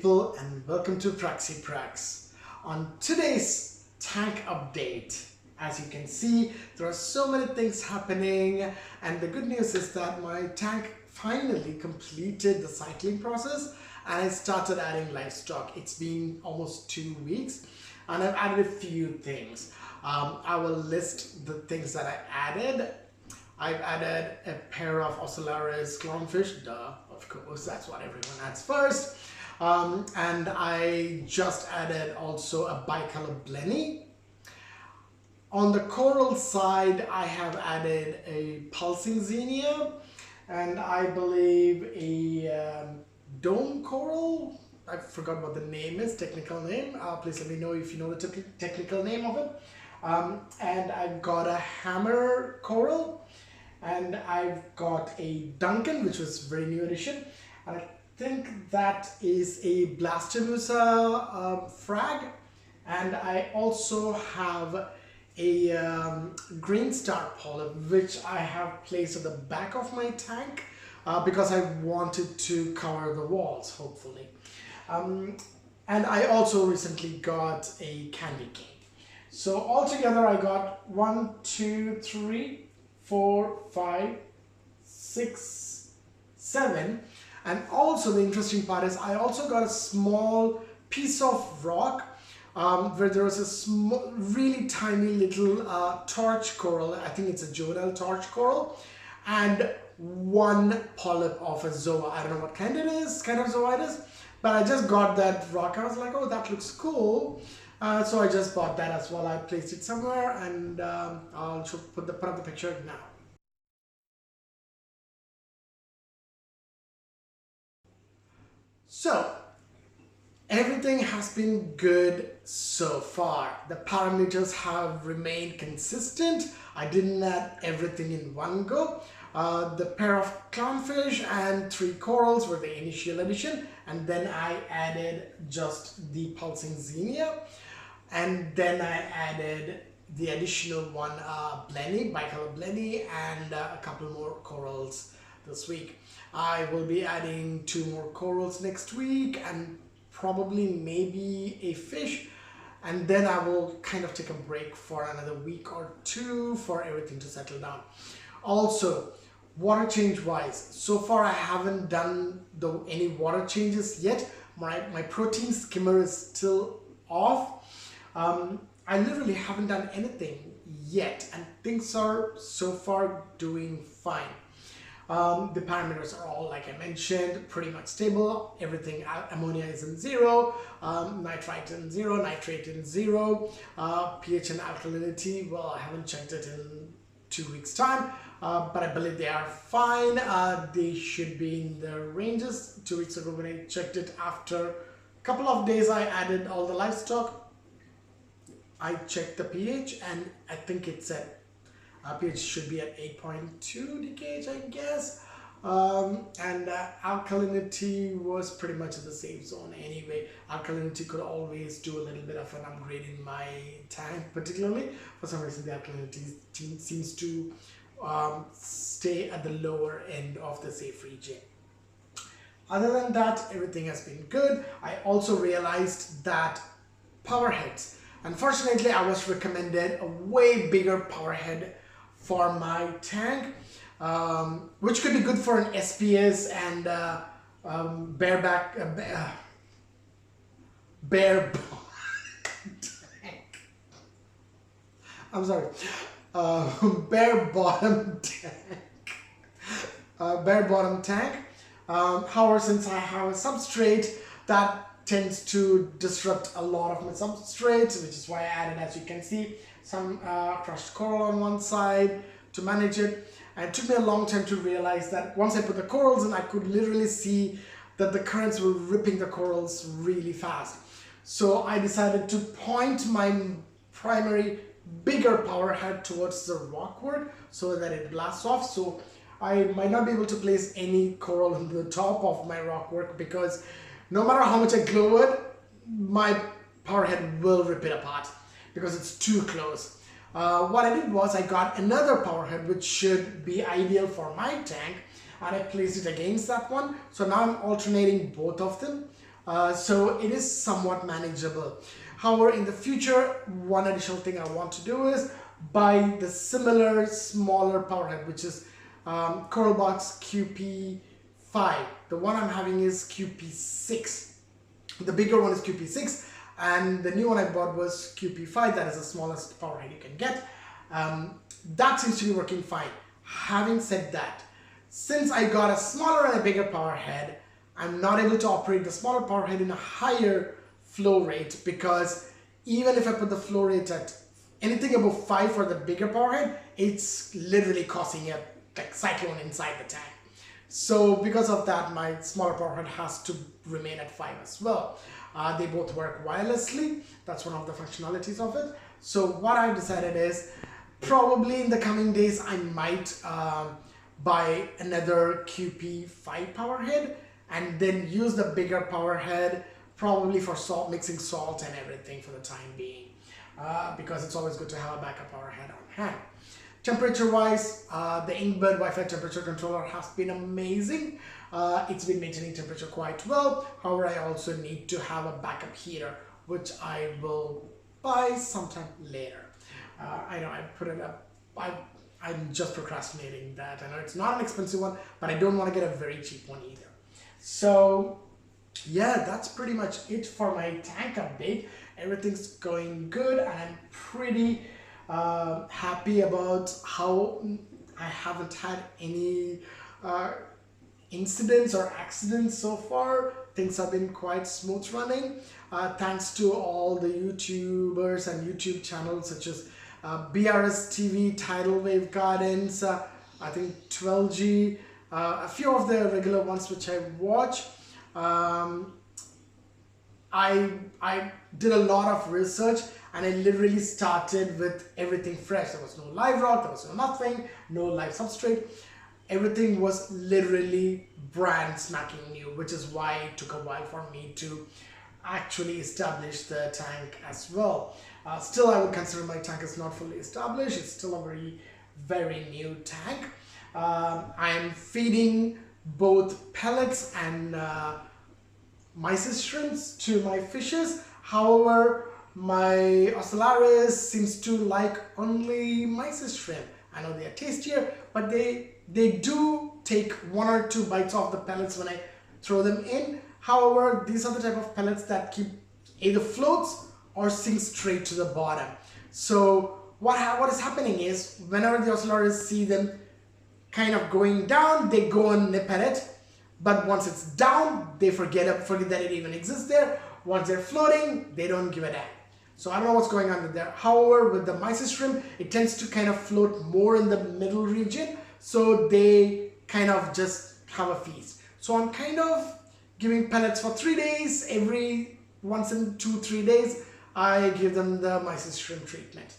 people, and welcome to Praxi Prax. On today's tank update, as you can see, there are so many things happening, and the good news is that my tank finally completed the cycling process and I started adding livestock. It's been almost 2 weeks and I've added a few things. I will list the things that I added. I've added a pair of Ocellaris clownfish, duh, of course, that's what everyone adds first. And I just added also a bicolor blenny. On the coral side, I have added a pulsing xenia and I believe a dome coral. I forgot what the name is, technical name. Please let me know if you know the technical name of it. And I've got a hammer coral, and I've got a Duncan, which was a very new addition, and I think that is a Blastomusa frag, and I also have a green star polyp, which I have placed at the back of my tank because I wanted to cover the walls, hopefully. And I also recently got a candy cane. So altogether I got 1, 2, 3, 4, 5, 6, 7, and also the interesting part is I also got a small piece of rock where there was a small, really tiny little torch coral. I think it's a juvenile torch coral, and one polyp of a zoa. I don't know what kind of zoa it is, but I just got that rock. I was like, oh, that looks cool. So I just bought that as well. I placed it somewhere, and I'll put up the picture now. So everything has been good so far. The parameters have remained consistent. I didn't add everything in one go. The pair of clownfish and 3 corals were the initial addition, and then I added just the pulsing xenia, and then I added the additional one blenny, bicolor blenny, and a couple more corals this week. I will be adding 2 more corals next week and probably maybe a fish, and then I will kind of take a break for another week or 2 for everything to settle down. Also, water change wise, so far I haven't done any water changes yet. My protein skimmer is still off. I literally haven't done anything yet, and things are so far doing fine. The parameters are all, like I mentioned, pretty much stable. Everything, ammonia is in 0, nitrite in 0, nitrate in 0, pH and alkalinity, well, I haven't checked it in 2 weeks time, but I believe they are fine. They should be in the ranges. 2 weeks ago when I checked it, after a couple of days I added all the livestock, I checked the pH and I think it's at pH should be at 8.2 DKH, I guess, and alkalinity was pretty much in the same zone anyway. Alkalinity could always do a little bit of an upgrade in my tank, particularly. For some reason the alkalinity seems to stay at the lower end of the safe region. Other than that, everything has been good. I also realized that power heads, unfortunately I was recommended a way bigger power head for my tank, which could be good for an SPS and bareback bare tank. I'm sorry, bare bottom tank. Bare bottom tank. However, since I have a substrate that tends to disrupt a lot of my substrates, which is why I added, as you can see, some crushed coral on one side to manage it. And it took me a long time to realize that once I put the corals in, I could literally see that the currents were ripping the corals really fast. So I decided to point my primary bigger power head towards the rockwork so that it blasts off. So I might not be able to place any coral on the top of my rockwork because no matter how much I glue it, my power head will rip it apart because it's too close. What I did was I got another power head which should be ideal for my tank, and I placed it against that one. So now I'm alternating both of them. So it is somewhat manageable. However, in the future, one additional thing I want to do is buy the similar smaller power head, which is CoralBox QP5. The one I'm having is QP6. The bigger one is QP6, and the new one I bought was QP5. That is the smallest power head you can get. That seems to be working fine. Having said that, since I got a smaller and a bigger power head, I'm not able to operate the smaller power head in a higher flow rate, because even if I put the flow rate at anything above 5 for the bigger power head, it's literally causing a like cyclone inside the tank. So because of that, my smaller power head has to remain at 5 as well. They both work wirelessly. That's one of the functionalities of it. So what I've decided is, probably in the coming days, I might buy another QP5 power head and then use the bigger power head probably for mixing salt and everything for the time being, because it's always good to have a backup power head on hand. Temperature wise, the Inkbird Wi-Fi temperature controller has been amazing. It's been maintaining temperature quite well. However, I also need to have a backup heater, which I will buy sometime later. I know I put it up, I'm just procrastinating that. I know it's not an expensive one, but I don't want to get a very cheap one either. So yeah, that's pretty much it for my tank update. Everything's going good, and I'm pretty happy about how I haven't had any incidents or accidents so far. Things have been quite smooth running, thanks to all the YouTubers and YouTube channels such as BRS TV, Tidal Wave Gardens, I think 12G, a few of the regular ones which I watch. I did a lot of research, and I literally started with everything fresh. There was no live rock, there was no nothing, no live substrate. Everything was literally brand smacking new, which is why it took a while for me to actually establish the tank as well. Still, I would consider my tank is not fully established. It's still a very new tank. I am feeding both pellets and mysis shrimps to my fishes. However, my Ocellaris seems to like only mysis shrimp. I know they are tastier, but they do take 1 or 2 bites off the pellets when I throw them in. However, these are the type of pellets that keep either floats or sink straight to the bottom. So what is happening is, whenever the Ocellaris see them kind of going down, they go and nip at it. But once it's down, they forget that it even exists there. Once they're floating, they don't give a damn. So I don't know what's going on with there. However, with the mysis shrimp, it tends to kind of float more in the middle region. So they kind of just have a feast. So I'm kind of giving pellets for 3 days. Every once in 2-3 days, I give them the mysis shrimp treatment.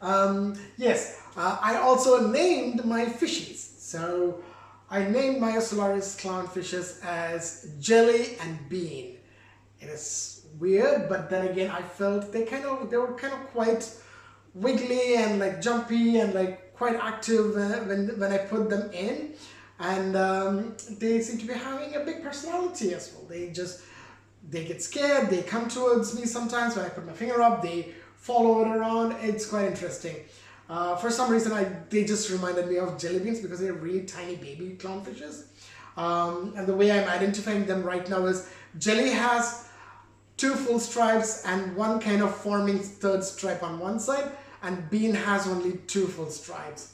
I also named my fishies. So I named my Ocellaris clownfishes as Jelly and Bean. It is weird, but then again, I felt they were kind of quite wiggly and like jumpy and like quite active when I put them in, and they seem to be having a big personality as well. They get scared, they come towards me sometimes when I put my finger up, they follow it around. It's quite interesting. For some reason, they just reminded me of jelly beans because they're really tiny baby clownfishes. And the way I'm identifying them right now is Jelly has 2 full stripes and 1 kind of forming 3rd stripe on one side, and Bean has only 2 full stripes.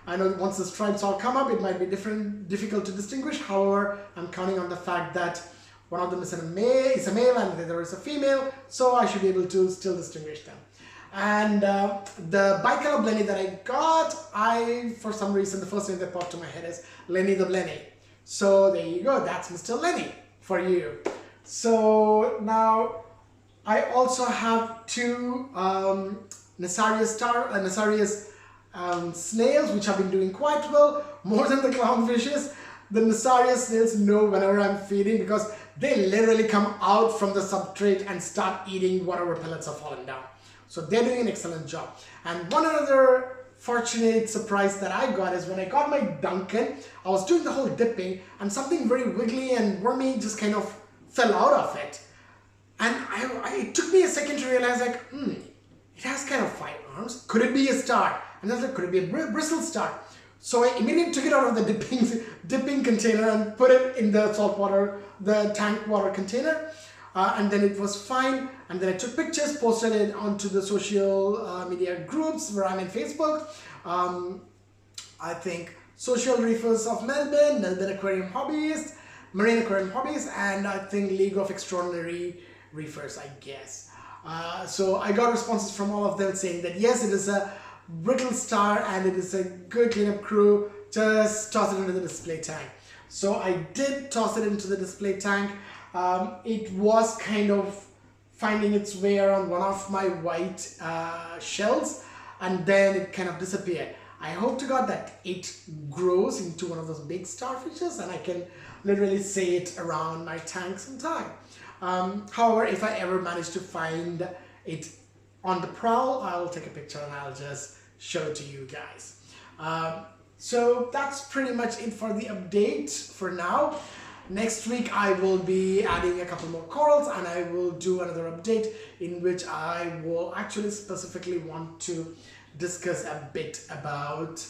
I know once the stripes all come up, it might be difficult to distinguish. However, I'm counting on the fact that one of them is a male and the other is a female, so I should be able to still distinguish them. And the bicolor Blenny that I got, for some reason, the first name that popped to my head is Lenny the Blenny. So there you go, that's Mr. Lenny for you. So now I also have 2 Nassarius snails, which have been doing quite well, more than the clownfishes. The Nassarius snails know whenever I'm feeding, because they literally come out from the substrate and start eating whatever pellets have fallen down. So they're doing an excellent job. And one other fortunate surprise that I got is when I got my Duncan, I was doing the whole dipping and something very wiggly and wormy just kind of fell out of it. And it took me a second to realize, like, it has kind of 5 arms. Could it be a star? And I was like, could it be a bristle star? So I immediately took it out of the dipping container and put it in the the tank water container. And then it was fine. And then I took pictures, posted it onto the social media groups where I'm in Facebook. I think Social Reefers of Melbourne, Melbourne Aquarium Hobbyist, Marine Aquarium Hobbies, and I think League of Extraordinary Reefers, I guess. So I got responses from all of them saying that yes, it is a brittle star and it is a good cleanup crew, just toss it into the display tank. So I did toss it into the display tank. It was kind of finding its way around one of my white shells, and then it kind of disappeared. I hope to God that it grows into one of those big starfishes and I can literally see it around my tank sometime. However, if I ever manage to find it on the prowl, I'll take a picture and I'll just show it to you guys. So that's pretty much it for the update for now. Next week I will be adding a couple more corals and I will do another update in which I will actually specifically want to discuss a bit about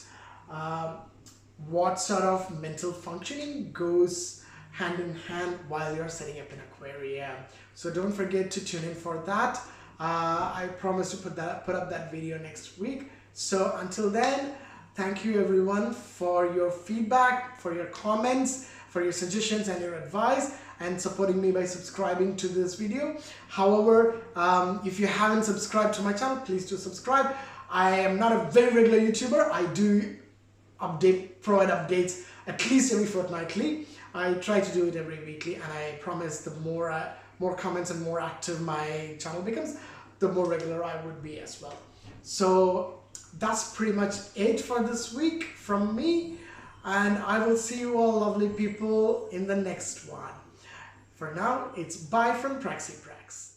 what sort of mental functioning goes hand in hand while you're setting up an aquarium. So don't forget to tune in for that. I promise to put up that video next week. So until then, thank you everyone for your feedback, for your comments, for your suggestions and your advice, and supporting me by subscribing to this video. However, if you haven't subscribed to my channel, please do subscribe. I am not a very regular YouTuber. I do provide updates at least every fortnightly. I try to do it every weekly, and I promise the more comments and more active my channel becomes, the more regular I would be as well. So that's pretty much it for this week from me, and I will see you all lovely people in the next one. For now, it's bye from Praxy Prax.